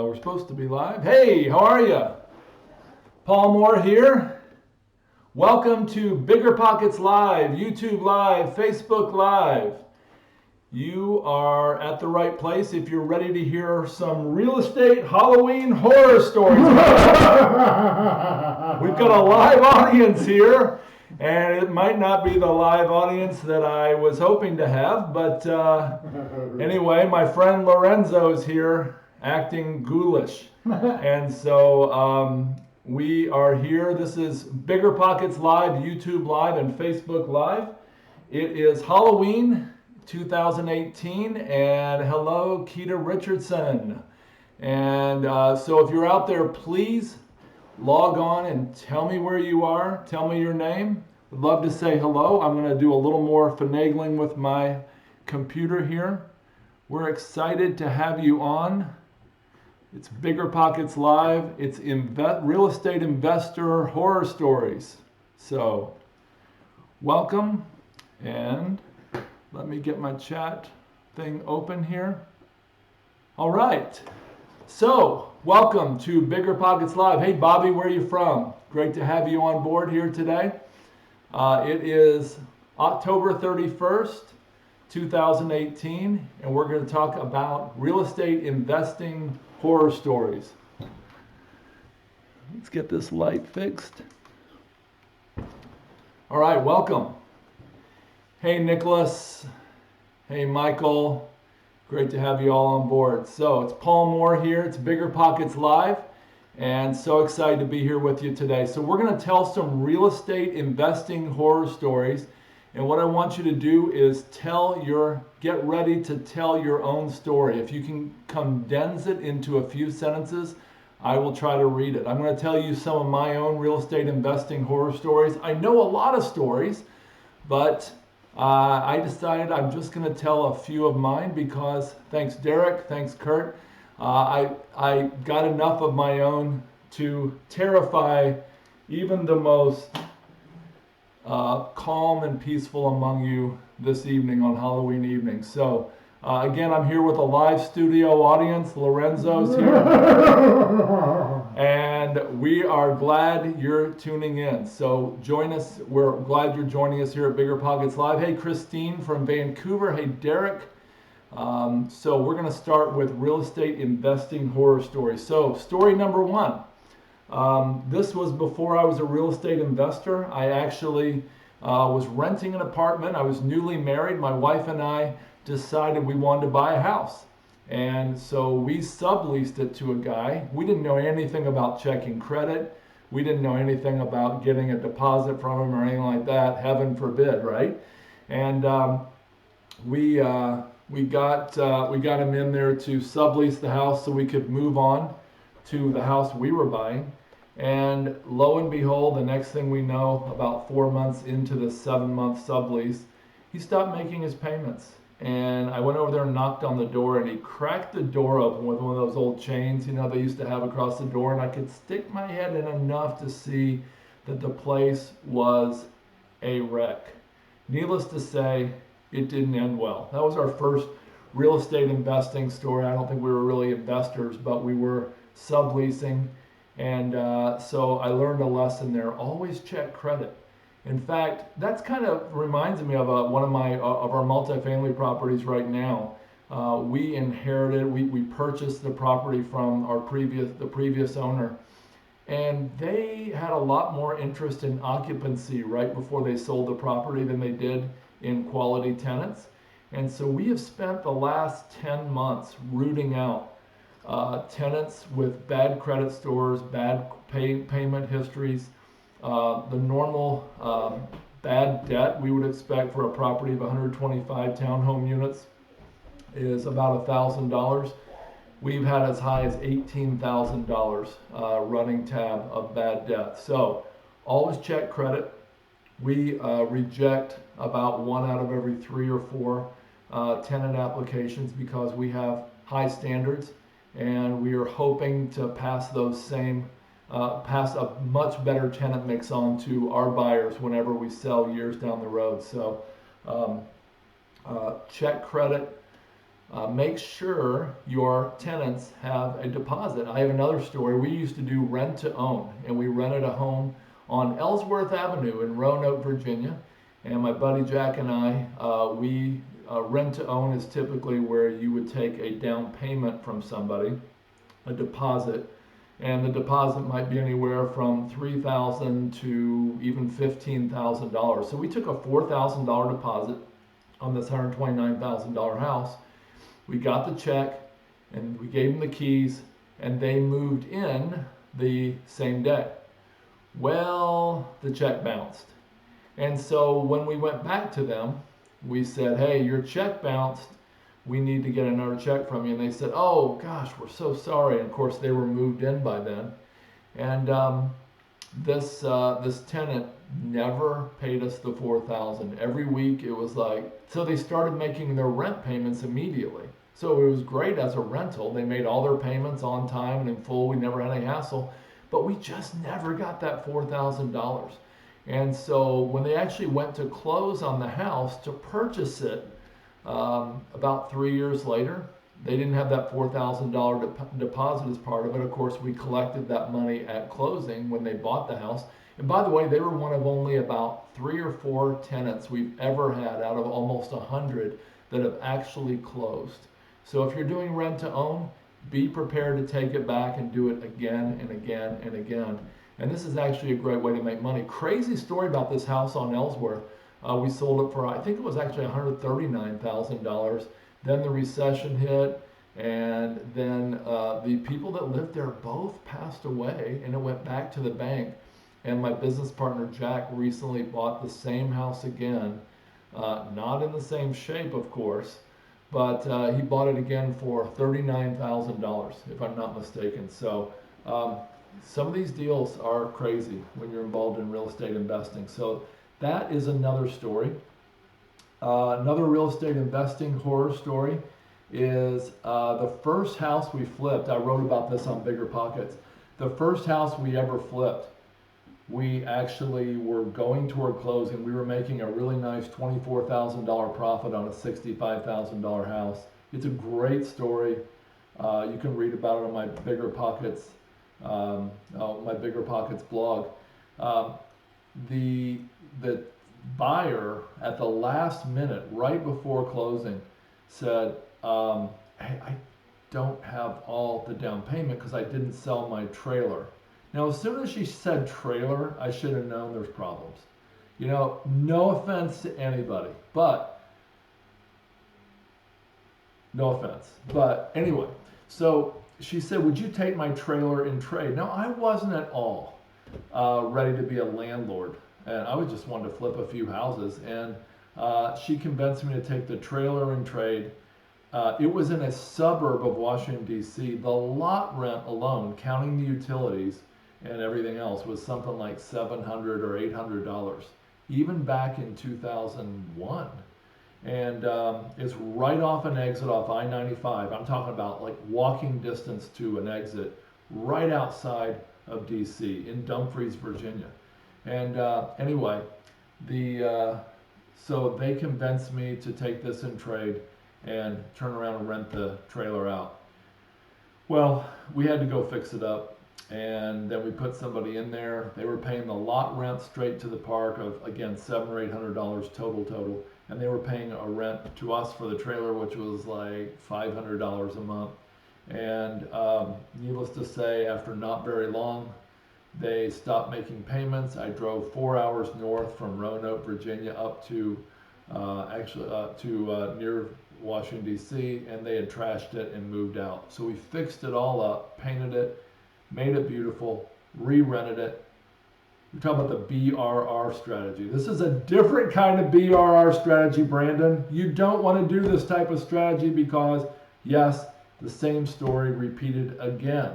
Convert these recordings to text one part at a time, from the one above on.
We're supposed to be live. Hey, how are you? Paul Moore here. Welcome to BiggerPockets Live, YouTube Live, Facebook Live. You are at the right place if you're ready to hear some real estate Halloween horror stories. We've got a live audience here, and it might not be the live audience that I was hoping to have, but anyway, my friend Lorenzo is here acting ghoulish. And so we are here. This is BiggerPockets Live, YouTube Live, and Facebook Live. It is Halloween 2018, and hello, Keita Richardson. And so if you're out there, please log on and tell me where you are. Tell me your name. Would love to say hello. I'm going to do a little more finagling with my computer here. We're excited to have you on. It's BiggerPockets Live. It's real estate investor horror stories. So welcome, and let me get my chat thing open here. All right. So welcome to BiggerPockets Live. Hey, Bobby, where are you from? Great to have you on board here today. It is October 31st, 2018, and we're going to talk about real estate investing horror stories. Let's get this light fixed. All right, welcome. Hey, Nicholas. Hey, Michael. Great to have you all on board. So it's Paul Moore here. It's BiggerPockets Live, and so excited to be here with you today. So we're going to tell some real estate investing horror stories. And what I want you to do is get ready to tell your own story. If you can condense it into a few sentences, I will try to read it. I'm going to tell you some of my own real estate investing horror stories. I know a lot of stories, but I decided I'm just going to tell a few of mine because, thanks Derek, thanks Kurt, I got enough of my own to terrify even the most calm and peaceful among you this evening on Halloween evening. So again, I'm here with a live studio audience. Lorenzo's here. And we are glad you're tuning in. So join us. We're glad you're joining us here at BiggerPockets Live. Hey, Christine from Vancouver. Hey, Derek. So we're going to start with real estate investing horror stories. So story number one. This was before I was a real estate investor. I actually was renting an apartment. I was newly married. My wife and I decided we wanted to buy a house. And so we subleased it to a guy. We didn't know anything about checking credit. We didn't know anything about getting a deposit from him or anything like that. Heaven forbid, right? And we got him in there to sublease the house so we could move on to the house we were buying. And lo and behold, the next thing we know, about 4 months into the 7-month sublease, he stopped making his payments. And I went over there and knocked on the door, and he cracked the door open with one of those old chains, they used to have across the door, and I could stick my head in enough to see that the place was a wreck. Needless to say, it didn't end well. That was our first real estate investing story. I don't think we were really investors, but we were subleasing. And so I learned a lesson there. Always check credit. In fact, that's kind of reminds me of one of our multifamily properties right now. We inherited, we purchased the property from the previous owner, and they had a lot more interest in occupancy right before they sold the property than they did in quality tenants. And so we have spent the last 10 months rooting out tenants with bad credit scores, bad payment histories, the normal bad debt we would expect for a property of 125 townhome units is about $1,000. We've had as high as $18,000 running tab of bad debt. So always check credit. We reject about 1 out of every 3 or 4 tenant applications because we have high standards. And we are hoping to pass pass a much better tenant mix on to our buyers whenever we sell years down the road. So check credit, make sure your tenants have a deposit. I have another story. We used to do rent to own, and we rented a home on Ellsworth Avenue in Roanoke, Virginia. And my buddy Jack and I, rent to own is typically where you would take a down payment from somebody, a deposit, and the deposit might be anywhere from $3,000 to even $15,000. So we took a $4,000 deposit on this $129,000 house. We got the check and we gave them the keys, and they moved in the same day. Well, the check bounced. And so when we went back to them, we said, hey, your check bounced. We need to get another check from you. And they said, oh gosh, we're so sorry. And of course, they were moved in by then. And this tenant never paid us the $4,000. Every week it was like, so they started making their rent payments immediately. So it was great as a rental. They made all their payments on time and in full. We never had any hassle, but we just never got that $4,000. And so when they actually went to close on the house to purchase it, about 3 years later, they didn't have that $4,000 deposit as part of it. Of course, we collected that money at closing when they bought the house. And by the way, they were one of only about 3 or 4 tenants we've ever had out of almost 100 that have actually closed. So if you're doing rent to own, be prepared to take it back and do it again and again and again. And this is actually a great way to make money. Crazy story about this house on Ellsworth. We sold it for, I think it was actually $139,000. Then the recession hit, and then the people that lived there both passed away, and it went back to the bank. And my business partner Jack recently bought the same house again, not in the same shape, of course, but he bought it again for $39,000, if I'm not mistaken. So some of these deals are crazy when you're involved in real estate investing. So that is another story. Another real estate investing horror story is the first house we flipped. I wrote about this on BiggerPockets. The first house we ever flipped, we actually were going toward closing. We were making a really nice $24,000 profit on a $65,000 house. It's a great story. You can read about it on my BiggerPockets, blog. The buyer at the last minute, right before closing, said, hey, I don't have all the down payment because I didn't sell my trailer. Now, as soon as she said trailer, I should have known there's problems. You know, no offense to anybody, but no offense. But anyway, so she said, would you take my trailer in trade? Now, I wasn't at all ready to be a landlord, and I was just wanted to flip a few houses, and she convinced me to take the trailer in trade. It was in a suburb of Washington, D.C. The lot rent alone, counting the utilities and everything else, was something like $700 or $800, even back in 2001. And it's right off an exit off I-95. I'm talking about like walking distance to an exit right outside of D.C. in Dumfries, Virginia. And anyway, so they convinced me to take this in trade and turn around and rent the trailer out. Well, we had to go fix it up, and then we put somebody in there. They were paying the lot rent straight to the park of, again, $700 or $800 total, and they were paying a rent to us for the trailer, which was like $500 a month. And needless to say, after not very long, they stopped making payments. I drove 4 hours north from Roanoke, Virginia, up to near Washington, D.C., and they had trashed it and moved out. So we fixed it all up, painted it, made it beautiful, re-rented it. We're talking about the BRR strategy. This is a different kind of BRR strategy, Brandon. You don't want to do this type of strategy because, yes, the same story repeated again.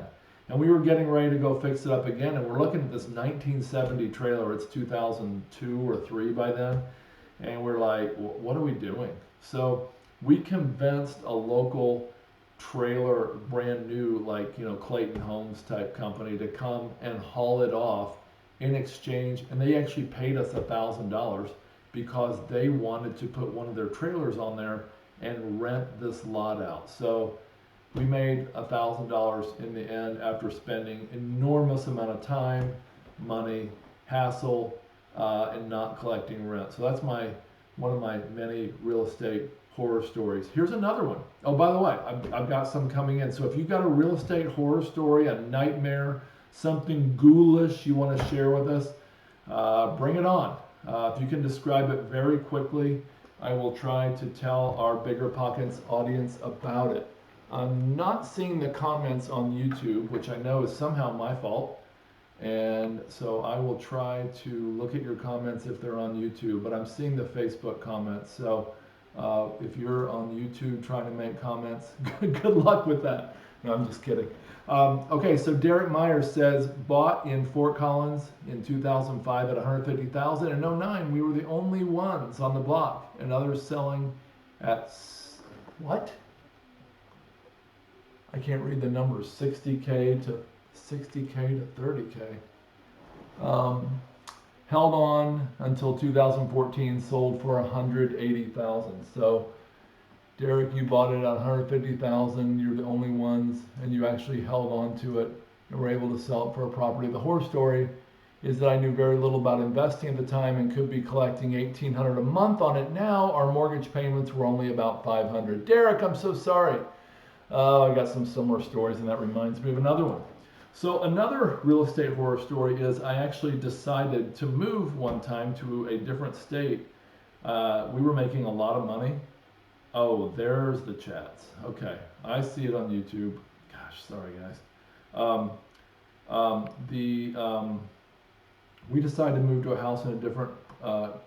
And we were getting ready to go fix it up again, and we're looking at this 1970 trailer. It's 2002 or 3 by then. And we're like, what are we doing? So we convinced a local trailer, brand new, like, you know, Clayton Homes type company to come and haul it off in exchange. And they actually paid us $1,000 because they wanted to put one of their trailers on there and rent this lot out. So we made $1,000 in the end after spending enormous amount of time, money, hassle, and not collecting rent. So that's one of my many real estate horror stories. Here's another one. Oh, by the way, I've got some coming in. So if you've got a real estate horror story, a nightmare, something ghoulish you want to share with us, bring it on. If you can describe it very quickly, I will try to tell our BiggerPockets audience about it. I'm not seeing the comments on YouTube, which I know is somehow my fault. And so I will try to look at your comments if they're on YouTube, but I'm seeing the Facebook comments. So if you're on YouTube trying to make comments, good luck with that. No, I'm just kidding. Okay, so Derek Myers says, bought in Fort Collins in 2005 at $150,000. In 2009, we were the only ones on the block, and others selling at, what? I can't read the numbers, 60K to 60K to 30K. Held on until 2014, sold for 180,000. So Derek, you bought it at 150,000. You're the only ones, and you actually held on to it and were able to sell it for a property. The horror story is that I knew very little about investing at the time and could be collecting $1,800 a month on it now. Our mortgage payments were only about $500. Derek, I'm so sorry. I got some similar stories, and that reminds me of another one. So another real estate horror story is I actually decided to move one time to a different state. We were making a lot of money. Oh, there's the chats. Okay, I see it on YouTube. Gosh, sorry guys. We decided to move to a house in a different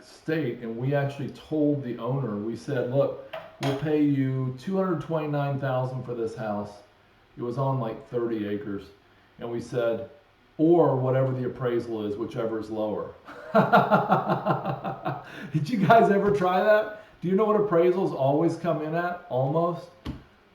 state, and we actually told the owner. We said, "Look, we'll pay you $229,000 for this house." It was on like 30 acres. And we said, or whatever the appraisal is, whichever is lower. Did you guys ever try that? Do you know what appraisals always come in at? Almost?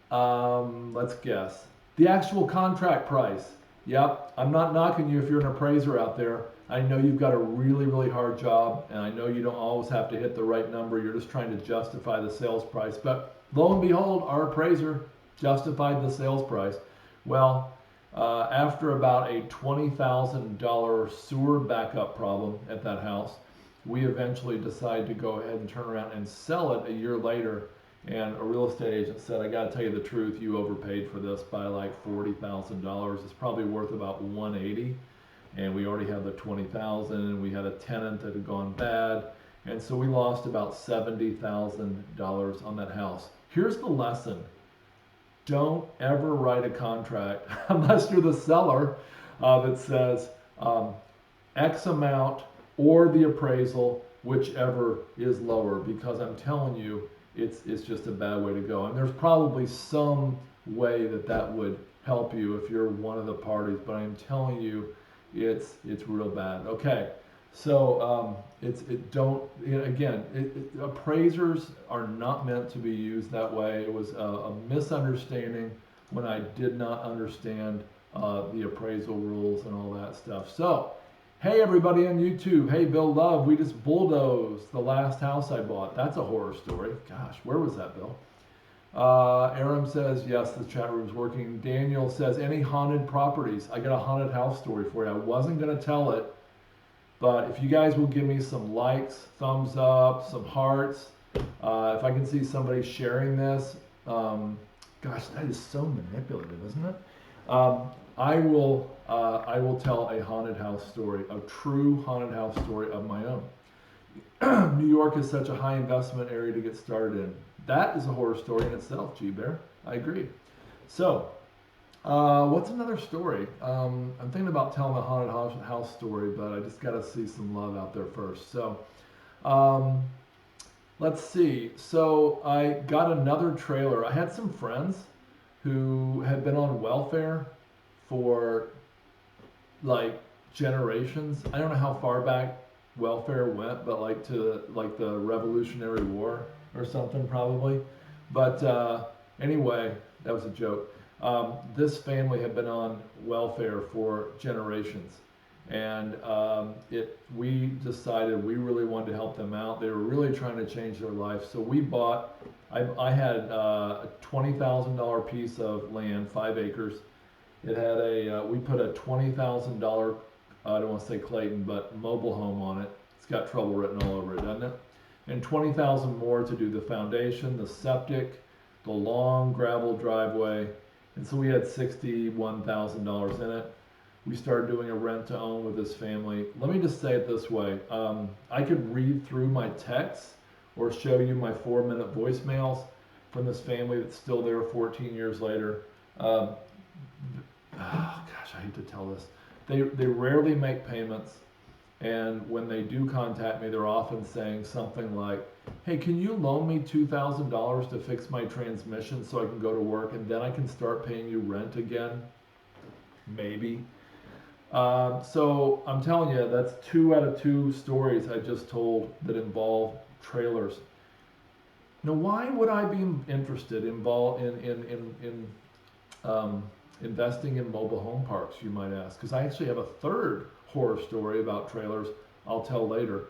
Let's guess. The actual contract price. Yep. I'm not knocking you if you're an appraiser out there. I know you've got a really, really hard job, and I know you don't always have to hit the right number. You're just trying to justify the sales price. But lo and behold, our appraiser justified the sales price. Well, after about a $20,000 sewer backup problem at that house, we eventually decided to go ahead and turn around and sell it a year later. And a real estate agent said, "I got to tell you the truth, you overpaid for this by like $40,000. It's probably worth about $180. And we already had the $20,000, and we had a tenant that had gone bad. And so we lost about $70,000 on that house." Here's the lesson. Don't ever write a contract unless you're the seller that says X amount or the appraisal, whichever is lower, because I'm telling you, it's just a bad way to go. And there's probably some way that would help you if you're one of the parties, but I'm telling you, it's real bad. Okay. So appraisers are not meant to be used that way. It was a misunderstanding when I did not understand the appraisal rules and all that stuff. So, hey everybody on YouTube. Hey Bill Love, we just bulldozed the last house I bought. That's a horror story. Gosh, where was that, Bill? Aram says, yes, the chat room's working. Daniel says, any haunted properties? I got a haunted house story for you. I wasn't going to tell it, but if you guys will give me some likes, thumbs up, some hearts, if I can see somebody sharing this, gosh, that is so manipulative, isn't it? I will tell a haunted house story, a true haunted house story of my own. New York is such a high investment area to get started in. That is a horror story in itself, G-Bear. I agree. So, what's another story? I'm thinking about telling a haunted house story, but I just got to see some love out there first. So, let's see. So, I got another trailer. I had some friends who had been on welfare for like generations. I don't know how far back welfare went, but like to like the Revolutionary War or something probably. But anyway, that was a joke. This family had been on welfare for generations, and we decided we really wanted to help them out. They were really trying to change their life, so we bought I had a $20,000 piece of land, 5 acres. It had we put a $20,000, I don't want to say Clayton, but mobile home on it. It's got trouble written all over it, doesn't it? And 20,000 more to do the foundation, the septic, the long gravel driveway. And so we had $61,000 in it. We started doing a rent to own with this family. Let me just say it this way. I could read through my texts or show you my 4-minute voicemails from this family that's still there 14 years later. Oh gosh, I hate to tell this. They rarely make payments, and when they do contact me, they're often saying something like, hey, can you loan me $2,000 to fix my transmission so I can go to work and then I can start paying you rent again? Maybe. So I'm telling you, that's 2 out of 2 stories I just told that involve trailers. Now, why would I be interested in investing in mobile home parks, you might ask? Because I actually have a third horror story about trailers I'll tell later.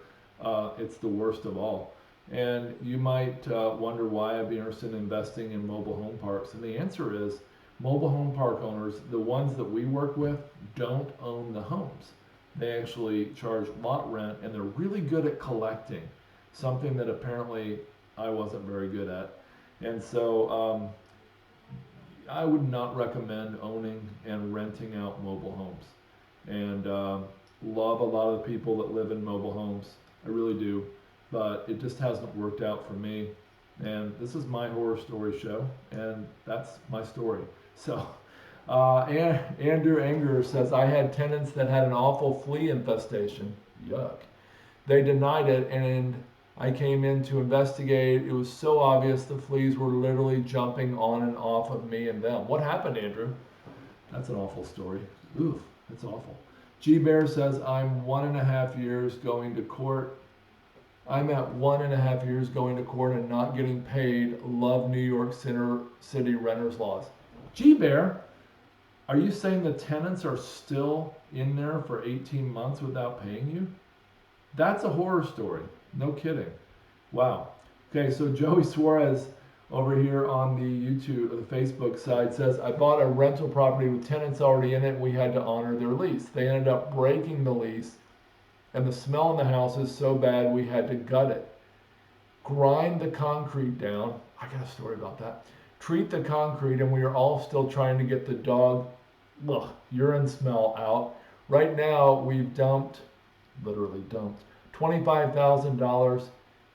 It's the worst of all. And you might wonder why I'd be interested in investing in mobile home parks. And the answer is, mobile home park owners, the ones that we work with, don't own the homes. They actually charge lot rent, and they're really good at collecting, something that apparently I wasn't very good at. And so I would not recommend owning and renting out mobile homes. And love a lot of the people that live in mobile homes. I really do. But it just hasn't worked out for me. And this is my horror story show, and that's my story. So, Andrew Anger says, I had tenants that had an awful flea infestation. Yuck. They denied it, and I came in to investigate. It was so obvious the fleas were literally jumping on and off of me and them. What happened, Andrew? That's an awful story. Oof, that's awful. G Bear says, I'm 1.5 years going to court. I'm at 1.5 years going to court and not getting paid. Love New York City renters laws. G Bear, are you saying the tenants are still in there for 18 months without paying you? That's a horror story. No kidding. Wow. Okay, so Joey Suarez over here on the YouTube or the Facebook side says, I bought a rental property with tenants already in it, and we had to honor their lease. They ended up breaking the lease, and the smell in the house is so bad we had to gut it. Grind the concrete down. I got a story about that. Treat the concrete, and we are all still trying to get the dog urine smell out. Right now, we've literally dumped, $25,000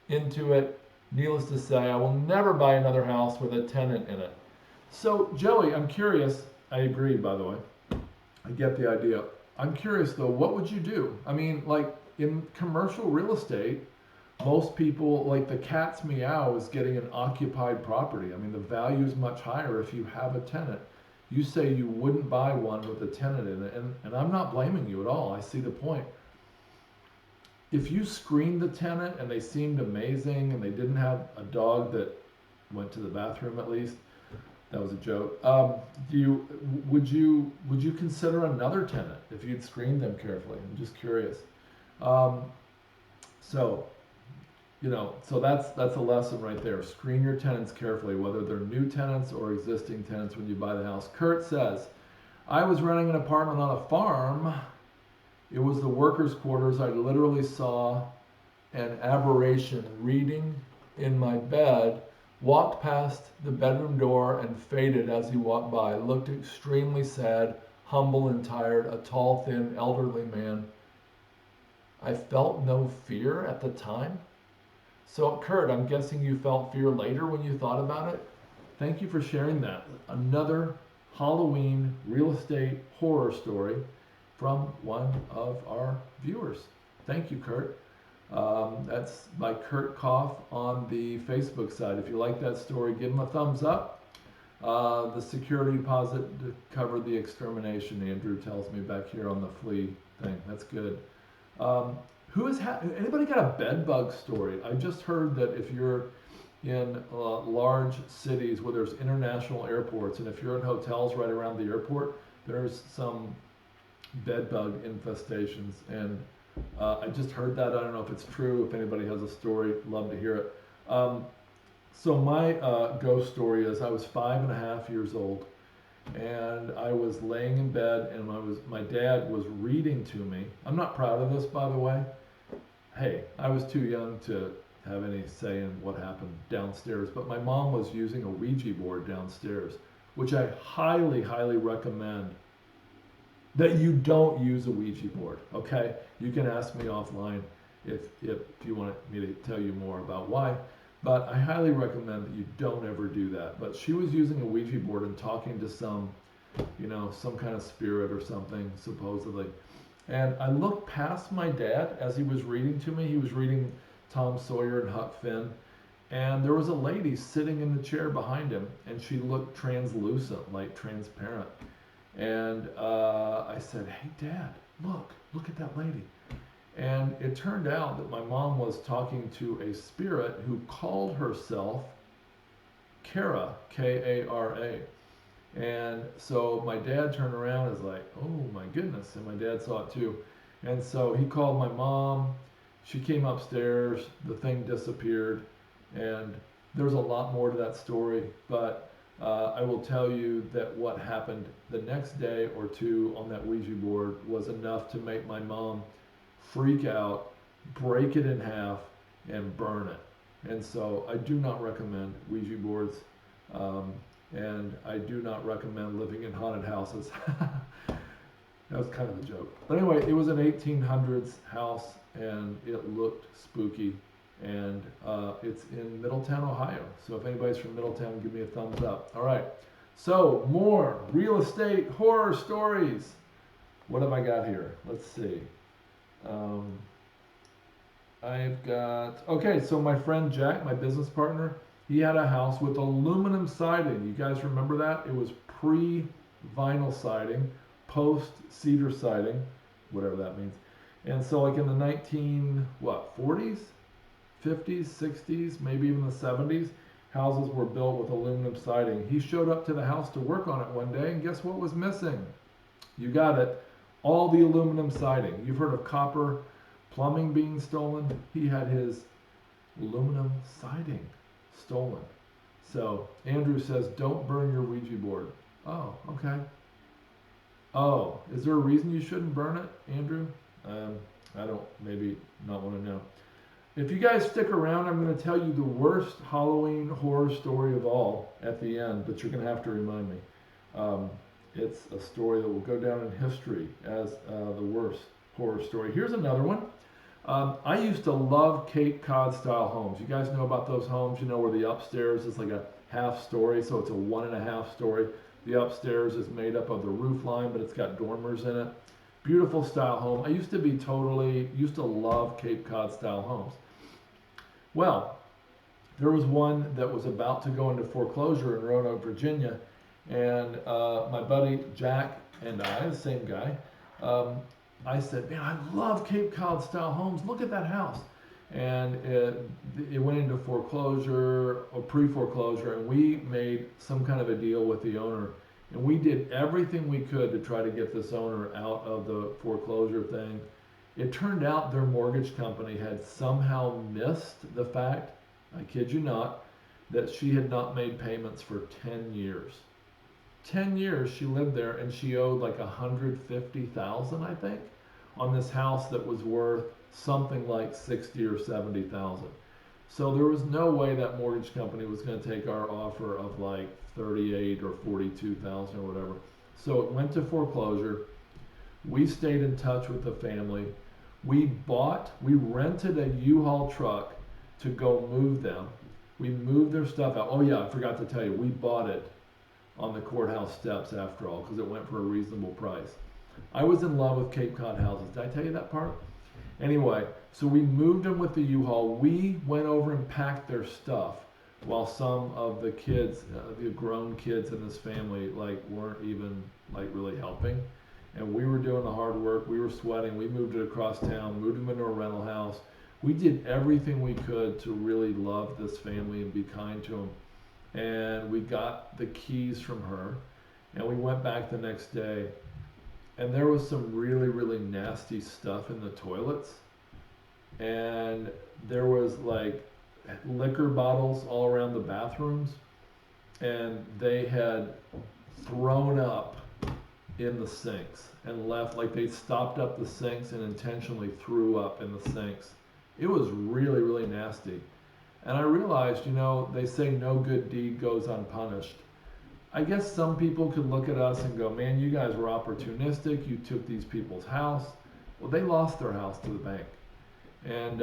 into it. Needless to say, I will never buy another house with a tenant in it. So, Joey, I'm curious. I agree, by the way. I get the idea. I'm curious, though, what would you do? I mean, like in commercial real estate, most people, like the cat's meow is getting an occupied property. I mean, the value is much higher if you have a tenant. You say you wouldn't buy one with a tenant in it, and I'm not blaming you at all. I see the point. If you screened the tenant and they seemed amazing and they didn't have a dog that went to the bathroom at least, that was a joke. Would you consider another tenant if you'd screened them carefully? I'm just curious. So that's a lesson right there. Screen your tenants carefully, whether they're new tenants or existing tenants when you buy the house. Kurt says, I was renting an apartment on a farm. It was the workers' quarters. I literally saw an aberration reading in my bed, walked past the bedroom door and faded as he walked by. Looked extremely sad, humble and tired, a tall, thin, elderly man. I felt no fear at the time. So, Kurt, I'm guessing you felt fear later when you thought about it? Thank you for sharing that. Another Halloween real estate horror story from one of our viewers. Thank you, Kurt. That's by Kurt Koff on the Facebook side. If you like that story, give him a thumbs up. The security deposit covered the extermination, Andrew tells me back here on the flea thing. That's good. Anybody got a bed bug story? I just heard that if you're in large cities where there's international airports, and if you're in hotels right around the airport, there's some bed bug infestations, and I just heard that. I don't know if it's true. If anybody has a story, love to hear it. So my ghost story is I was 5.5 years old, and I was laying in bed, and my dad was reading to me. I'm not proud of this, by the way. Hey, I was too young to have any say in what happened downstairs, but my mom was using a Ouija board downstairs, which I highly, highly recommend that you don't use a Ouija board. Okay, you can ask me offline if you want me to tell you more about why. But I highly recommend that you don't ever do that. But she was using a Ouija board and talking to some, some kind of spirit or something, supposedly. And I looked past my dad as he was reading to me. He was reading Tom Sawyer and Huck Finn. And there was a lady sitting in the chair behind him, and she looked translucent, like transparent. And I said, "Hey, Dad, look at that lady." And it turned out that my mom was talking to a spirit who called herself Kara, K-A-R-A. And so my dad turned around and was like, "Oh my goodness." And my dad saw it too. And so he called my mom. She came upstairs. The thing disappeared. And there's a lot more to that story. But I will tell you that what happened the next day or two on that Ouija board was enough to make my mom freak out, break it in half, and burn it. And so I do not recommend Ouija boards, and I do not recommend living in haunted houses. That was kind of a joke. But anyway, it was an 1800s house, and it looked spooky, and it's in Middletown, Ohio. So if anybody's from Middletown, give me a thumbs up. All right, so more real estate horror stories. What have I got here? Let's see. I've got, okay, so my friend Jack, my business partner, he had a house with aluminum siding. You guys remember that? It was pre-vinyl siding, post-cedar siding, whatever that means. And so like in the 40s, 50s, 60s, maybe even the 70s, houses were built with aluminum siding. He showed up to the house to work on it one day, and guess what was missing? You got it. All the aluminum siding. You've heard of copper plumbing being stolen. He had his aluminum siding stolen. So Andrew says, don't burn your Ouija board. Oh, okay. Oh, is there a reason you shouldn't burn it, Andrew? I don't, maybe not want to know. If you guys stick around, I'm going to tell you the worst Halloween horror story of all at the end, but you're going to have to remind me. It's a story that will go down in history as the worst horror story. Here's another one. I used to love Cape Cod style homes. You guys know about those homes, where the upstairs is like a half story, so it's a 1.5 story. The upstairs is made up of the roof line, but it's got dormers in it. Beautiful style home. I used to love Cape Cod style homes. Well, there was one that was about to go into foreclosure in Roanoke, Virginia, and my buddy Jack and I, the same guy, I said, "Man, I love Cape Cod style homes. Look at that house." And it went into foreclosure or pre-foreclosure, and we made some kind of a deal with the owner. And we did everything we could to try to get this owner out of the foreclosure thing. It turned out their mortgage company had somehow missed the fact, I kid you not, that she had not made payments for 10 years. 10 years she lived there, and she owed like $150,000, I think, on this house that was worth something like 60 or 70,000. So there was no way that mortgage company was going to take our offer of like 38 or 42,000 or whatever. So it went to foreclosure. We stayed in touch with the family. We rented a U-Haul truck to go move them. We moved their stuff out. Oh yeah, I forgot to tell you, we bought it on the courthouse steps after all, because it went for a reasonable price. I was in love with Cape Cod houses. Did I tell you that part? Anyway, so we moved them with the U-Haul. We went over and packed their stuff while some of the kids, the grown kids in this family, weren't even really helping. And we were doing the hard work. We were sweating. We moved it across town, moved them into a rental house. We did everything we could to really love this family and be kind to them. And we got the keys from her, and we went back the next day, and there was some really, really nasty stuff in the toilets, and there was liquor bottles all around the bathrooms, and they had thrown up in the sinks and left, like they stopped up the sinks and intentionally threw up in the sinks. It was really, really nasty. And I realized, they say no good deed goes unpunished. I guess some people could look at us and go, man, you guys were opportunistic. You took these people's house. Well, they lost their house to the bank. And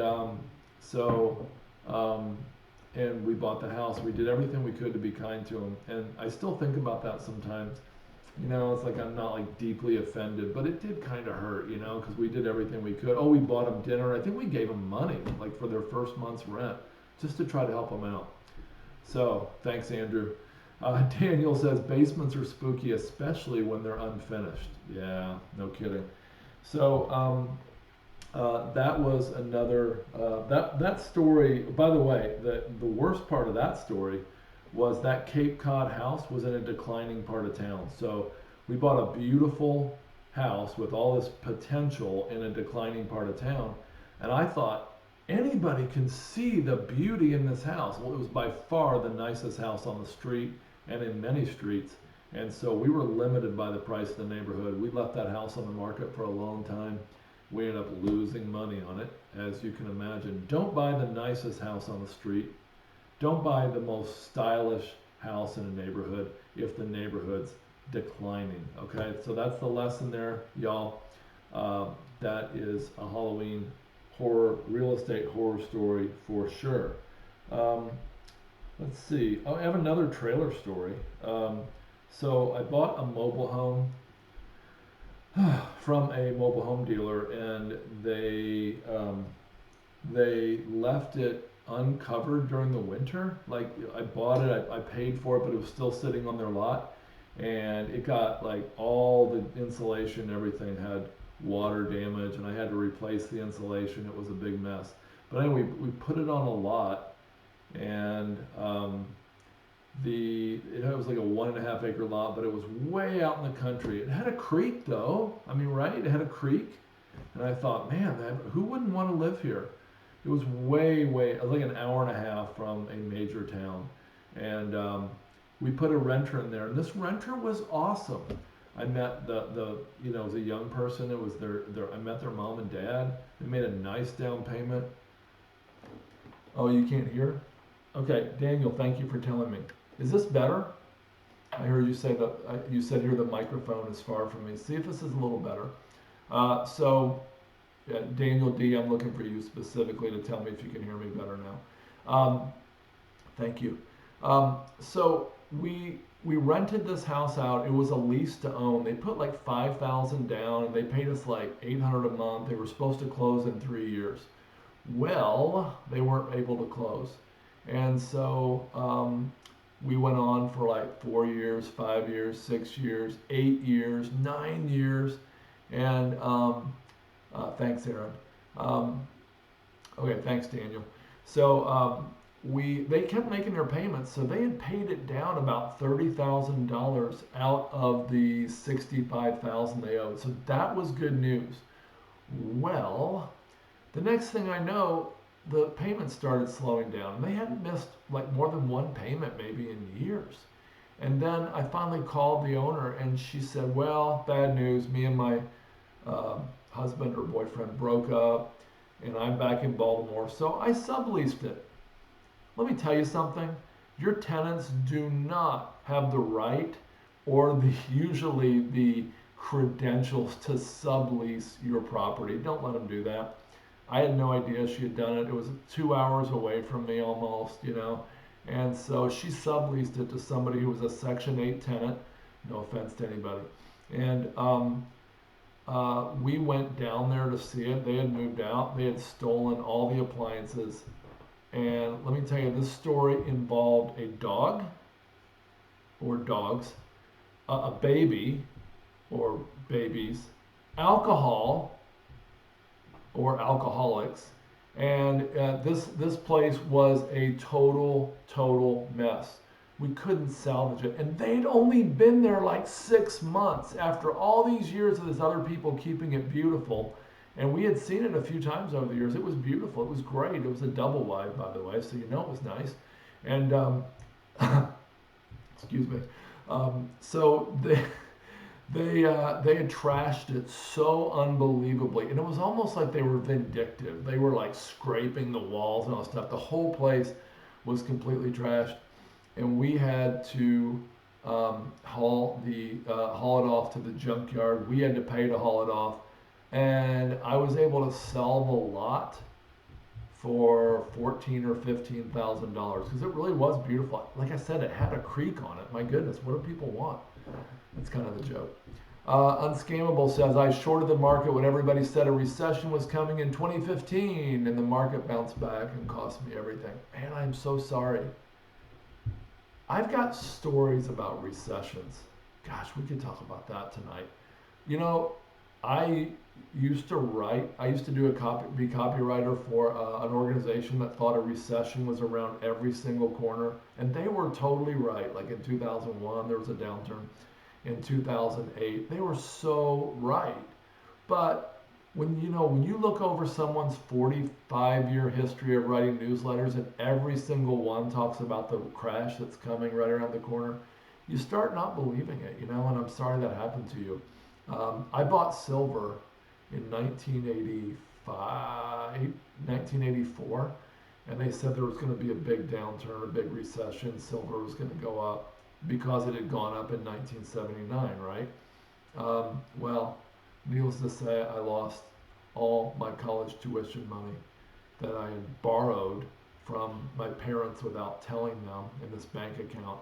and we bought the house. We did everything we could to be kind to them. And I still think about that sometimes. It's like I'm not like deeply offended, but it did kind of hurt, because we did everything we could. Oh, we bought them dinner. I think we gave them money, like for their first month's rent, just to try to help them out. So, thanks, Andrew. Daniel says basements are spooky, especially when they're unfinished. Yeah, no kidding. So, that was another, that story, by the way, the worst part of that story was that Cape Cod house was in a declining part of town. So we bought a beautiful house with all this potential in a declining part of town. And I thought, anybody can see the beauty in this house. Well, it was by far the nicest house on the street and in many streets. And so we were limited by the price of the neighborhood. We left that house on the market for a long time. We ended up losing money on it, as you can imagine. Don't buy the nicest house on the street. Don't buy the most stylish house in a neighborhood if the neighborhood's declining, okay? So that's the lesson there, y'all. That is a Halloween horror, real estate horror story for sure. Let's see. Oh, I have another trailer story. So I bought a mobile home from a mobile home dealer, and they left it uncovered during the winter. Like, I bought it, I paid for it, but it was still sitting on their lot, and it got like all the insulation, everything had water damage, and I had to replace the insulation. It was a big mess. But anyway, we put it on a lot, and it was like a 1.5 acre lot, but it was way out in the country. It had a creek though. I mean, right? It had a creek. And I thought, man, who wouldn't want to live here? It was way, like an hour and a half from a major town. And we put a renter in there, and this renter was awesome. I met it was a young person. It was I met their mom and dad. They made a nice down payment. Oh, you can't hear? Okay, Daniel, thank you for telling me. Is this better? I heard you say that you said here the microphone is far from me. See if this is a little better. Daniel D, I'm looking for you specifically to tell me if you can hear me better now. Thank you. So we rented this house out. It was a lease to own. They put like $5,000 down, and they paid us like $800 a month. They were supposed to close in 3 years. Well, they weren't able to close, and so we went on for like 4 years, 5 years, 6 years, 8 years, 9 years, and thanks, Aaron. Okay, thanks, Daniel. So they kept making their payments, so they had paid it down about $30,000 out of the $65,000 they owed. So that was good news. Well, the next thing I know, the payments started slowing down. They hadn't missed like more than one payment maybe in years. And then I finally called the owner, and she said, well, bad news. Me and my husband or boyfriend broke up, and I'm back in Baltimore, so I subleased it. Let me tell you something. Your tenants do not have the right or usually the credentials to sublease your property. Don't let them do that. I had no idea she had done it. It was 2 hours away from me almost, And so she subleased it to somebody who was a Section 8 tenant. No offense to anybody. And we went down there to see it. They had moved out. They had stolen all the appliances. And let me tell you, this story involved a dog or dogs, a baby or babies, alcohol or alcoholics, and this place was a total mess. We couldn't salvage it, and they'd only been there like 6 months after all these years of this other people keeping it beautiful, And we had seen it a few times over the years. It was beautiful. It was great. It was a double wide, by the way, so you know it was nice. And excuse me. So they had trashed it so unbelievably, and it was almost like they were vindictive. They were like scraping the walls and all that stuff. The whole place was completely trashed, and we had to haul it off to the junkyard. We had to pay to haul it off, and I was able to sell the lot for $14,000 or $15,000 because it really was beautiful. Like I said, it had a creek on it. My goodness, what do people want? That's kind of the joke. Unscammable says, I shorted the market when everybody said a recession was coming in 2015 and the market bounced back and cost me everything. Man, I'm so sorry. I've got stories about recessions. Gosh, we could talk about that tonight. You know, I used to do be copywriter for an organization that thought a recession was around every single corner, and they were totally right. Like in 2001, there was a downturn. In 2008, they were so right. But when you look over someone's 45-year history of writing newsletters, and every single one talks about the crash that's coming right around the corner, you start not believing it. And I'm sorry that happened to you. I bought silver in 1984, and they said there was going to be a big downturn, a big recession. Silver was going to go up because it had gone up in 1979, right? Well, needless to say, I lost all my college tuition money that I had borrowed from my parents without telling them in this bank account.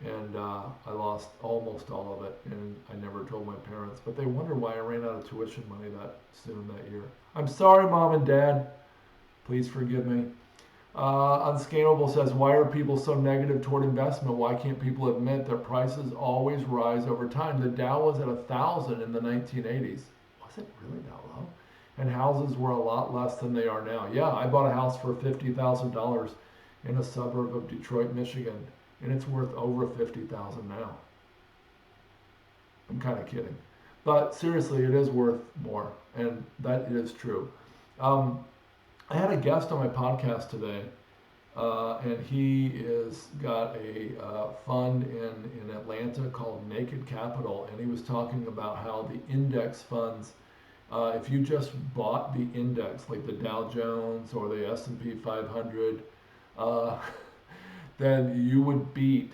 And I lost almost all of it, and I never told my parents. But they wonder why I ran out of tuition money that soon that year. I'm sorry, Mom and Dad. Please forgive me. Unscalable says, why are people so negative toward investment? Why can't people admit that prices always rise over time? The Dow was at 1,000 in the 1980s. Was it really that low? And houses were a lot less than they are now. Yeah, I bought a house for $50,000 in a suburb of Detroit, Michigan, and it's worth over $50,000 now. I'm kind of kidding. But seriously, it is worth more, and that is true. I had a guest on my podcast today, and he is got a fund in Atlanta called Naked Capital, and he was talking about how the index funds, if you just bought the index, like the Dow Jones or the S&P 500, then you would beat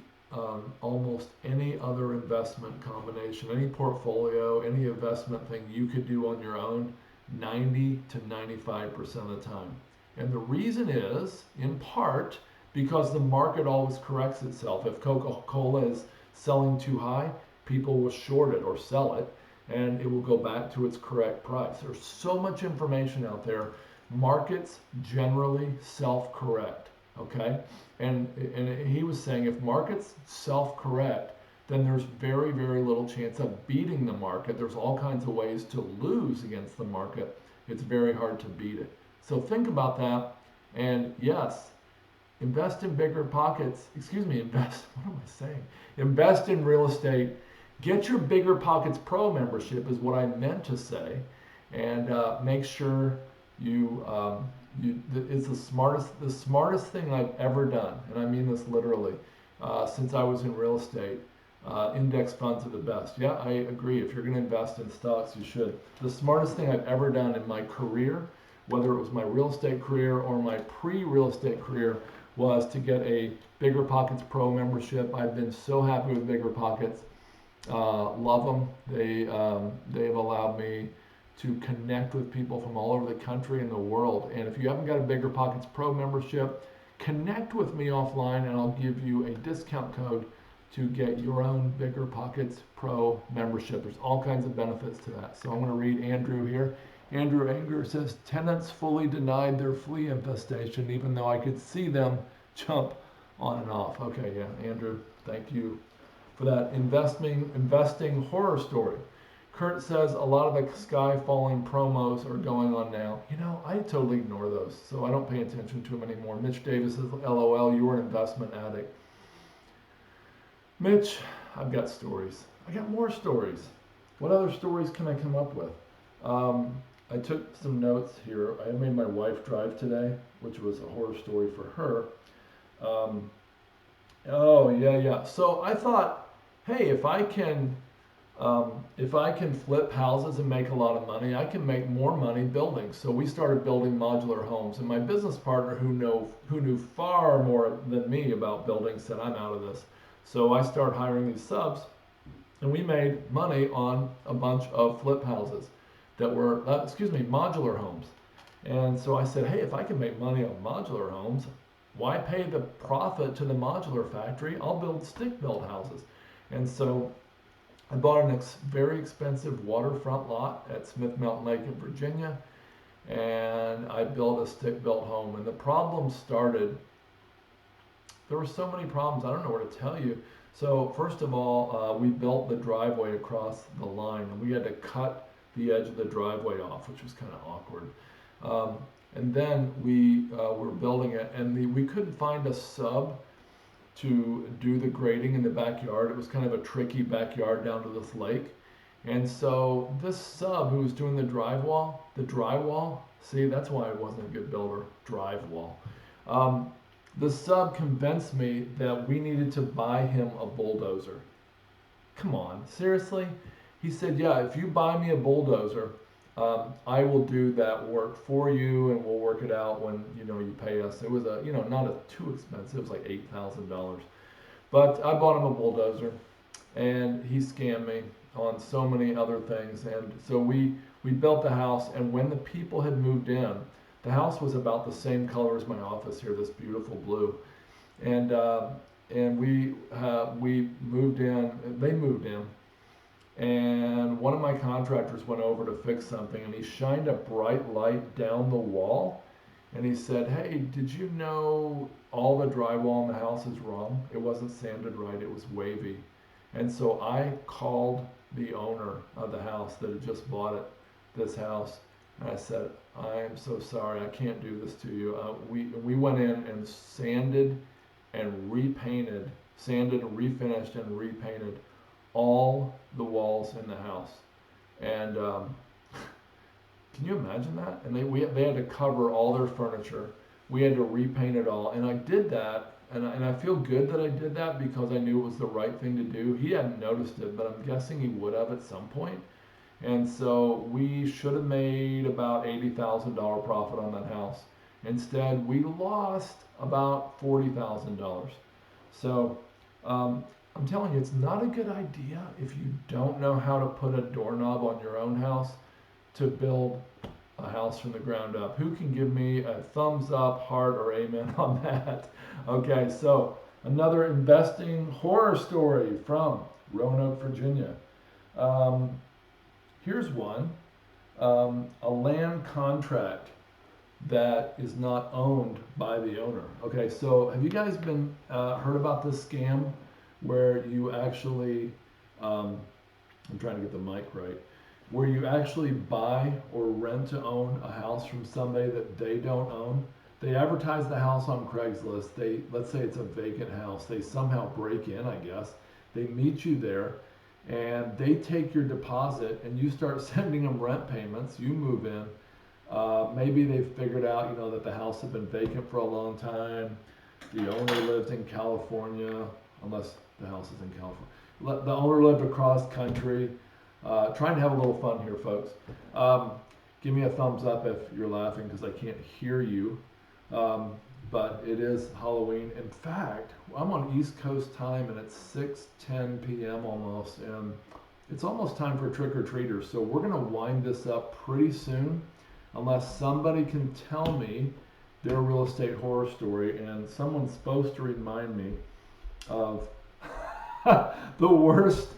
almost any other investment combination, any portfolio, any investment thing you could do on your own 90 to 95% of the time. And the reason is, in part, because the market always corrects itself. If Coca-Cola is selling too high, people will short it or sell it, and it will go back to its correct price. There's so much information out there. Markets generally self-correct, okay? And he was saying if markets self-correct, then there's very, very little chance of beating the market. There's all kinds of ways to lose against the market. It's very hard to beat it. So think about that. And yes, invest in BiggerPockets. What am I saying? Invest in real estate. Get your BiggerPockets Pro membership is what I meant to say. And make sure it's the smartest thing I've ever done. And I mean this literally. Since I was in real estate. Index funds are the best. Yeah, I agree. If you're going to invest in stocks, you should. The smartest thing I've ever done in my career, whether it was my real estate career or my pre-real estate career, was to get a BiggerPockets Pro membership. I've been so happy with BiggerPockets. Love them. They've allowed me to connect with people from all over the country and the world. And if you haven't got a BiggerPockets Pro membership, connect with me offline and I'll give you a discount code to get your own BiggerPockets Pro membership. There's all kinds of benefits to that. So I'm going to read Andrew here. Andrew Anger says, tenants fully denied their flea infestation, even though I could see them jump on and off. Okay, yeah, Andrew, thank you for that investing horror story. Kurt says, a lot of the sky falling promos are going on now. I totally ignore those, so I don't pay attention to them anymore. Mitch Davis says, LOL, you're an investment addict. Mitch, I've got stories. I got more stories. What other stories can I come up with? I took some notes here. I made my wife drive today, which was a horror story for her. Um, oh yeah, yeah. So I thought, hey, if I can flip houses and make a lot of money, I can make more money building. So we started building modular homes, and my business partner, who knew far more than me about building, said, "I'm out of this." So I started hiring these subs, and we made money on a bunch of flip houses that were, modular homes. And so I said, hey, if I can make money on modular homes, why pay the profit to the modular factory? I'll build stick-built houses. And so I bought a very expensive waterfront lot at Smith Mountain Lake in Virginia, and I built a stick-built home. And the problem started, there were so many problems, I don't know where to tell you. So first of all, we built the driveway across the line, and we had to cut the edge of the driveway off, which was kind of awkward. And then we were building it, and we couldn't find a sub to do the grading in the backyard. It was kind of a tricky backyard down to this lake. And so this sub who was doing the drywall, see, that's why I wasn't a good builder, drywall. The sub convinced me that we needed to buy him a bulldozer. Come on, seriously? He said, yeah, if you buy me a bulldozer, I will do that work for you, and we'll work it out when you pay us. It was not too expensive. It was like $8,000. But I bought him a bulldozer, and he scammed me on so many other things. And so we built the house, and when the people had moved in, the house was about the same color as my office here, this beautiful blue. And we moved in. They moved in. And one of my contractors went over to fix something, and he shined a bright light down the wall, and he said, hey, did you know all the drywall in the house is wrong? It wasn't sanded right, it was wavy. And so I called the owner of the house that had just bought this house, and I said, I am so sorry, I can't do this to you. We went in and sanded and refinished and repainted all the walls in the house. And can you imagine that? And they had to cover all their furniture. We had to repaint it all. And I did that, and I feel good that I did that because I knew it was the right thing to do. He hadn't noticed it, but I'm guessing he would have at some point. And so we should have made about $80,000 profit on that house. Instead, we lost about $40,000. So I'm telling you, it's not a good idea if you don't know how to put a doorknob on your own house to build a house from the ground up. Who can give me a thumbs up, heart, or amen on that? Okay, so another investing horror story from Roanoke, Virginia. Here's one, a land contract that is not owned by the owner. Okay, so have you guys been heard about this scam where you actually, I'm trying to get the mic right, where you actually buy or rent to own a house from somebody that they don't own? They advertise the house on Craigslist. Let's say it's a vacant house. They somehow break in, I guess. They meet you there, and they take your deposit, and you start sending them rent payments. You move in. Maybe they've figured out, that the house had been vacant for a long time. The owner lived in California, unless the house is in California. The owner lived across country. Trying to have a little fun here, folks. Give me a thumbs up if you're laughing because I can't hear you. But it is Halloween. In fact, I'm on East Coast time, and it's 6:10 p.m. almost, and it's almost time for trick-or-treaters. So we're going to wind this up pretty soon, unless somebody can tell me their real estate horror story, and someone's supposed to remind me of the worst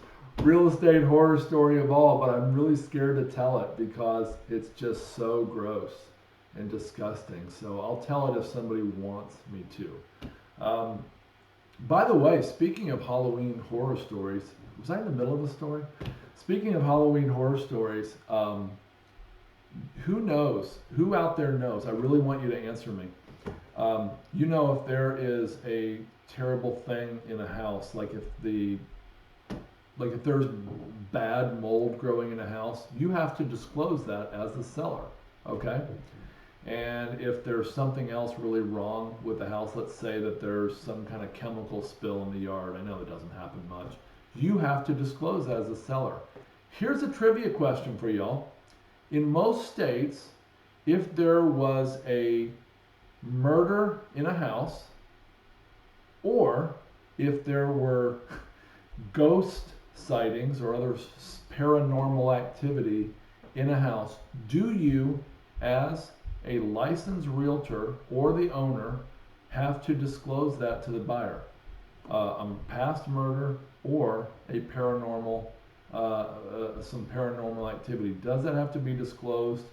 real estate horror story of all, but I'm really scared to tell it because it's just so gross and disgusting. So I'll tell it if somebody wants me to. By the way, speaking of Halloween horror stories, was I in the middle of the story? Speaking of Halloween horror stories, who knows? Who out there knows? I really want you to answer me. If there is a terrible thing in a house, like if like if there's bad mold growing in a house, you have to disclose that as the seller, okay? And if there's something else really wrong with the house, let's say that there's some kind of chemical spill in the yard, I know that doesn't happen much, you have to disclose that as a seller. Here's a trivia question for y'all. In most states, if there was a murder in a house, or if there were ghost sightings or other paranormal activity in a house, do you, as a licensed realtor or the owner, have to disclose that to the buyer? A past murder or a paranormal, some paranormal activity. Does that have to be disclosed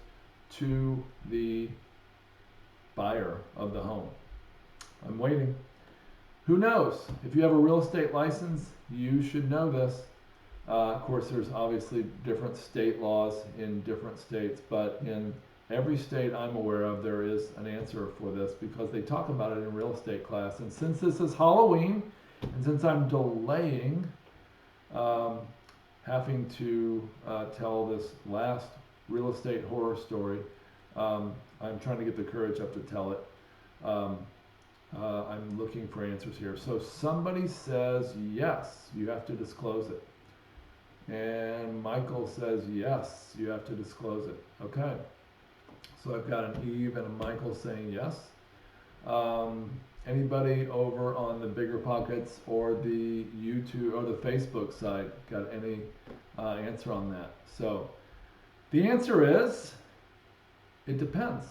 to the buyer of the home? I'm waiting. Who knows? If you have a real estate license, you should know this. Of course, there's obviously different state laws in different states, but in every state I'm aware of, there is an answer for this because they talk about it in real estate class. And since this is Halloween, and since I'm delaying having to tell this last real estate horror story, I'm trying to get the courage up to tell it. I'm looking for answers here. So somebody says yes, you have to disclose it. And Michael says yes, you have to disclose it. Okay. So I've got an Eve and a Michael saying yes. Anybody over on the BiggerPockets or the YouTube or the Facebook side got any answer on that? So the answer is, it depends.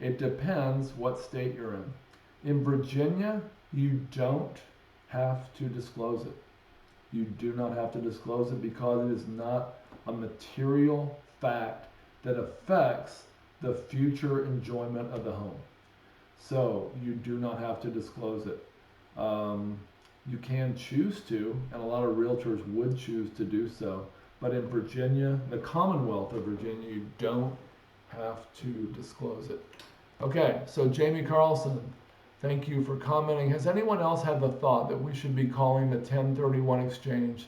It depends what state you're in. In Virginia, you don't have to disclose it. You do not have to disclose it because it is not a material fact that affects the future enjoyment of the home. So you do not have to disclose it. You can choose to, and a lot of realtors would choose to do so. But in Virginia, the Commonwealth of Virginia, you don't have to disclose it. Okay, so Jamie Carlson, thank you for commenting. Has anyone else had the thought that we should be calling the 1031 exchange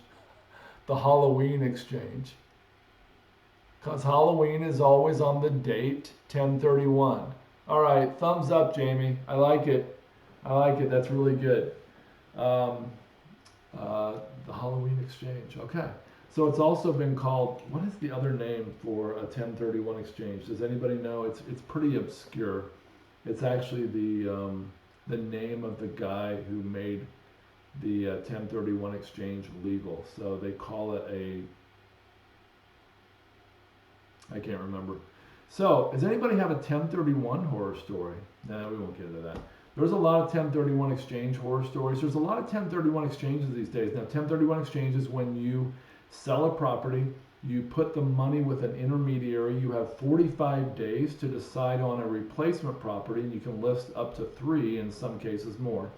the Halloween exchange? Because Halloween is always on the date 1031. All right, thumbs up, Jamie. I like it. I like it. That's really good. The Halloween exchange. Okay. So it's also been called, what is the other name for a 1031 exchange? Does anybody know? It's pretty obscure. It's actually the name of the guy who made the 1031 exchange legal. So they call it I can't remember. So does anybody have a 1031 horror story? No, we won't get into that. There's a lot of 1031 exchange horror stories. There's a lot of 1031 exchanges these days. Now 1031 exchange is when you sell a property, you put the money with an intermediary, you have 45 days to decide on a replacement property, and you can list up to 3, in some cases more,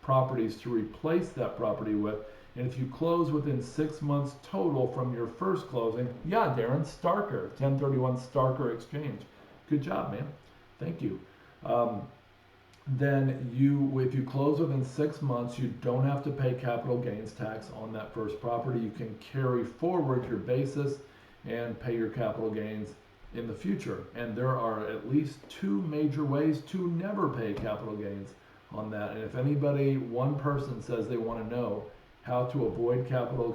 properties to replace that property with. And if you close within 6 months total from your first closing, yeah, Darren, Starker, 1031 Starker exchange. Good job, man. Thank you. Then if you close within 6 months, you don't have to pay capital gains tax on that first property. You can carry forward your basis and pay your capital gains in the future. And there are at least 2 major ways to never pay capital gains on that. And if anybody, one person says they want to know how to avoid capital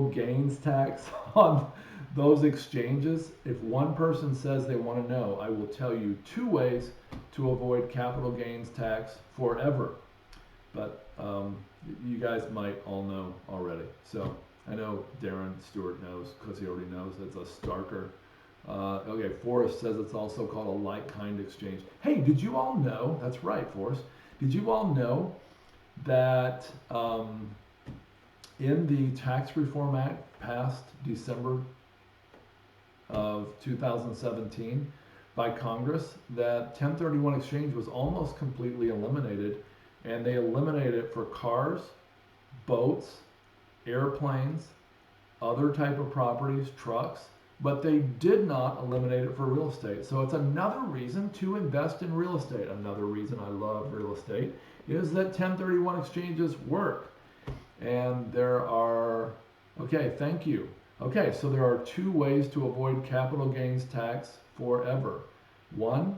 gains tax on those exchanges, if one person says they want to know, I will tell you 2 ways to avoid capital gains tax forever. But you guys might all know already. So I know Darren Stewart knows because he already knows it's a Starker. Okay, Forrest says it's also called a like-kind exchange. Hey, did you all know, that's right, Forrest, did you all know that in the Tax Reform Act passed December of 2017 by Congress, that 1031 exchange was almost completely eliminated, and they eliminated it for cars, boats, airplanes, other type of properties, trucks, but they did not eliminate it for real estate. So it's another reason to invest in real estate. Another reason I love real estate is that 1031 exchanges work. And there are, okay, thank you. Okay, so there are two ways to avoid capital gains tax forever. One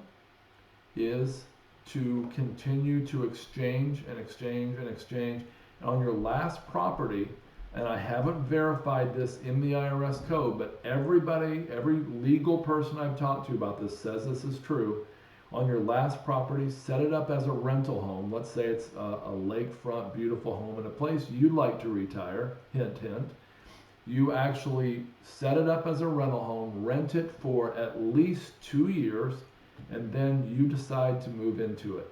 is to continue to exchange and exchange and exchange. And on your last property, and I haven't verified this in the IRS code, but everybody, every legal person I've talked to about this says this is true. On your last property, set it up as a rental home. Let's say it's a lakefront, beautiful home in a place you'd like to retire, hint, hint. You actually set it up as a rental home, rent it for at least 2 years, and then you decide to move into it.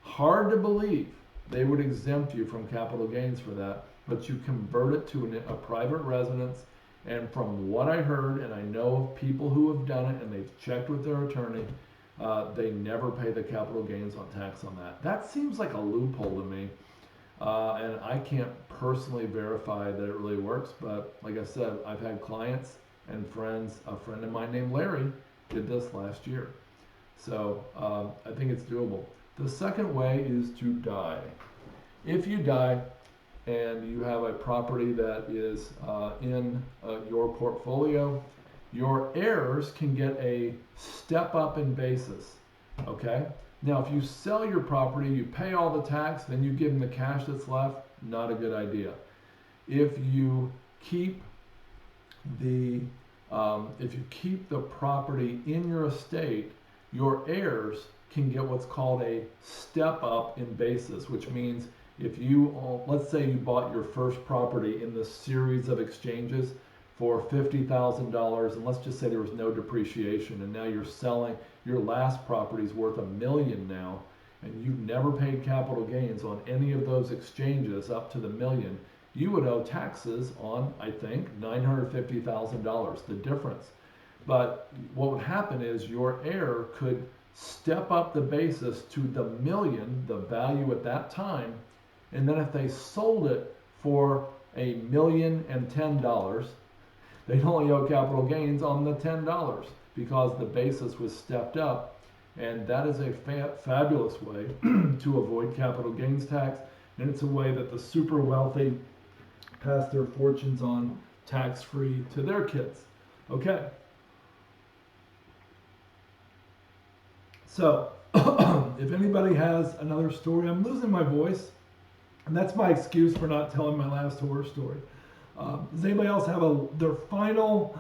Hard to believe they would exempt you from capital gains for that, but you convert it to a private residence. And from what I heard, and I know of people who have done it and they've checked with their attorney, they never pay the capital gains on tax on that. That seems like a loophole to me. And I can't personally verify that it really works, but like I said, I've had clients and friends. A friend of mine named Larry did this last year. So I think it's doable. The second way is to die. If you die and you have a property that is in your portfolio, your heirs can get a step up in basis, okay? Now, if you sell your property, you pay all the tax, then you give them the cash that's left, not a good idea. If you keep the property in your estate, your heirs can get what's called a step up in basis, which means if you, let's say you bought your first property in this series of exchanges for $50,000, and let's just say there was no depreciation, and now you're selling, your last property is worth $1 million now, and you've never paid capital gains on any of those exchanges up to the $1 million, you would owe taxes on, I think, $950,000, the difference. But what would happen is your heir could step up the basis to the $1 million, the value at that time, and then if they sold it for $1,010,010, they'd only owe capital gains on the $10 because the basis was stepped up. And that is a fabulous way to avoid capital gains tax. And it's a way that the super wealthy pass their fortunes on tax-free to their kids. Okay. So, if anybody has another story, I'm losing my voice, and that's my excuse for not telling my last horror story. Does anybody else have their final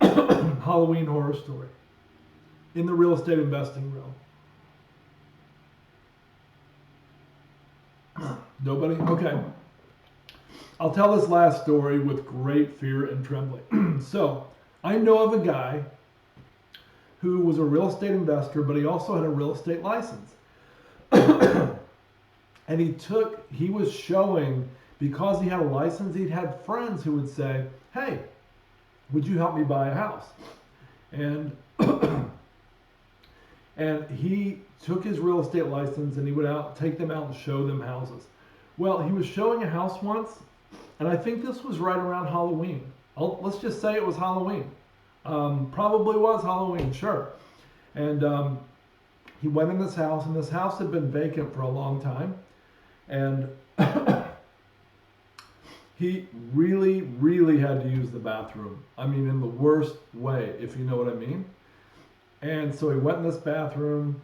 Halloween horror story in the real estate investing realm? Nobody? Okay. I'll tell this last story with great fear and trembling. So, I know of a guy who was a real estate investor, but he also had a real estate license. And he was showing, because he had a license, he'd had friends who would say, hey, would you help me buy a house? And and he took his real estate license and he would take them out and show them houses. Well, he was showing a house once, and I think this was right around Halloween. Let's just say it was Halloween. Probably was Halloween, sure. And he went in this house, and this house had been vacant for a long time. And he really, really had to use the bathroom. I mean, in the worst way, if you know what I mean. And so he went in this bathroom,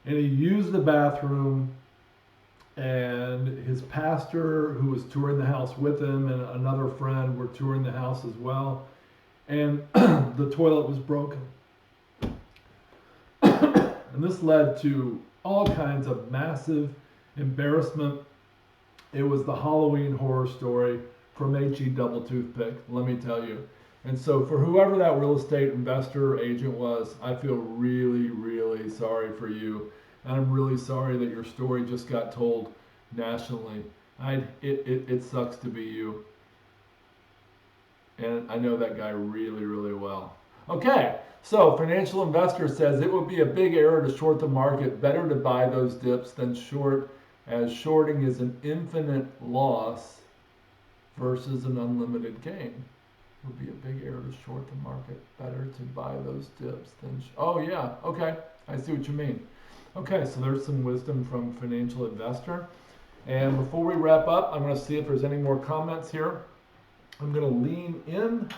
and he used the bathroom, and his pastor, who was touring the house with him, and another friend were touring the house as well. And the toilet was broken. And this led to all kinds of massive embarrassment. It was the Halloween horror story from H.E. Double Toothpick, let me tell you. And so for whoever that real estate investor or agent was, I feel really, really sorry for you. And I'm really sorry that your story just got told nationally. It sucks to be you. And I know that guy really, really well. Okay, so Financial Investor says it would be a big error to short the market. Better to buy those dips than short, as shorting is an infinite loss versus an unlimited gain. It would be a big error to short the market. Better to buy those dips than... Oh, yeah, okay, I see what you mean. Okay, so there's some wisdom from Financial Investor. And before we wrap up, I'm going to see if there's any more comments here. I'm going to lean in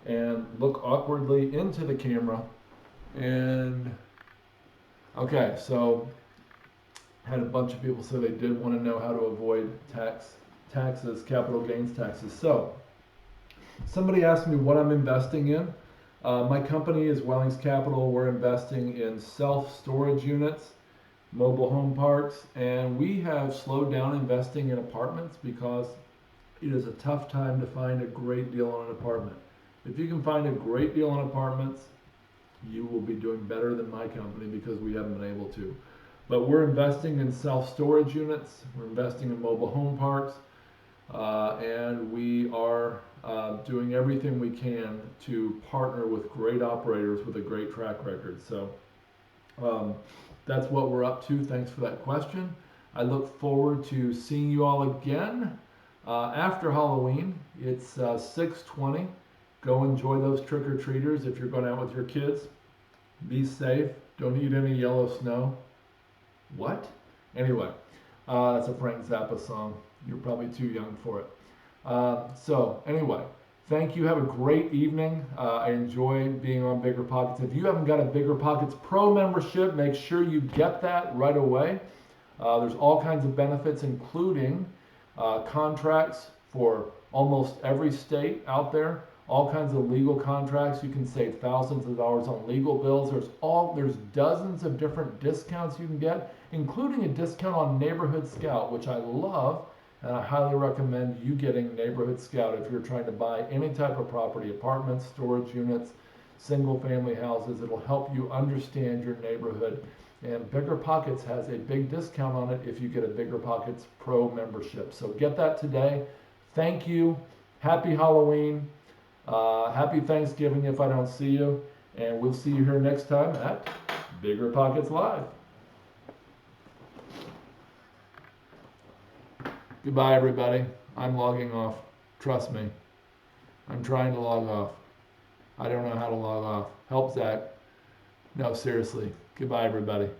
and look awkwardly into the camera. And okay, so had a bunch of people say they did want to know how to avoid taxes, capital gains taxes. So somebody asked me what I'm investing in. My company is Wellings Capital. We're investing in self-storage units, mobile home parks, and we have slowed down investing in apartments because it is a tough time to find a great deal on an apartment. If you can find a great deal on apartments, you will be doing better than my company because we haven't been able to. But we're investing in self-storage units, we're investing in mobile home parks, and we are doing everything we can to partner with great operators with a great track record. So that's what we're up to. Thanks for that question. I look forward to seeing you all again after Halloween. It's 6:20. Go enjoy those trick-or-treaters if you're going out with your kids. Be safe. Don't eat any yellow snow. What? Anyway, that's a Frank Zappa song. You're probably too young for it. So anyway, thank you. Have a great evening. I enjoy being on BiggerPockets. If you haven't got a BiggerPockets Pro membership, make sure you get that right away. There's all kinds of benefits, including contracts for almost every state out there. All kinds of legal contracts. You can save thousands of dollars on legal bills. There's dozens of different discounts you can get, including a discount on Neighborhood Scout, which I love, and I highly recommend you getting Neighborhood Scout if you're trying to buy any type of property, apartments, storage units, single family houses. It'll help you understand your neighborhood. And BiggerPockets has a big discount on it if you get a BiggerPockets Pro membership. So get that today. Thank you. Happy Halloween. Happy Thanksgiving if I don't see you, and we'll see you here next time at BiggerPockets Live. Goodbye, everybody. I'm logging off. Trust me. I'm trying to log off. I don't know how to log off. Help, Zach. No, seriously. Goodbye, everybody.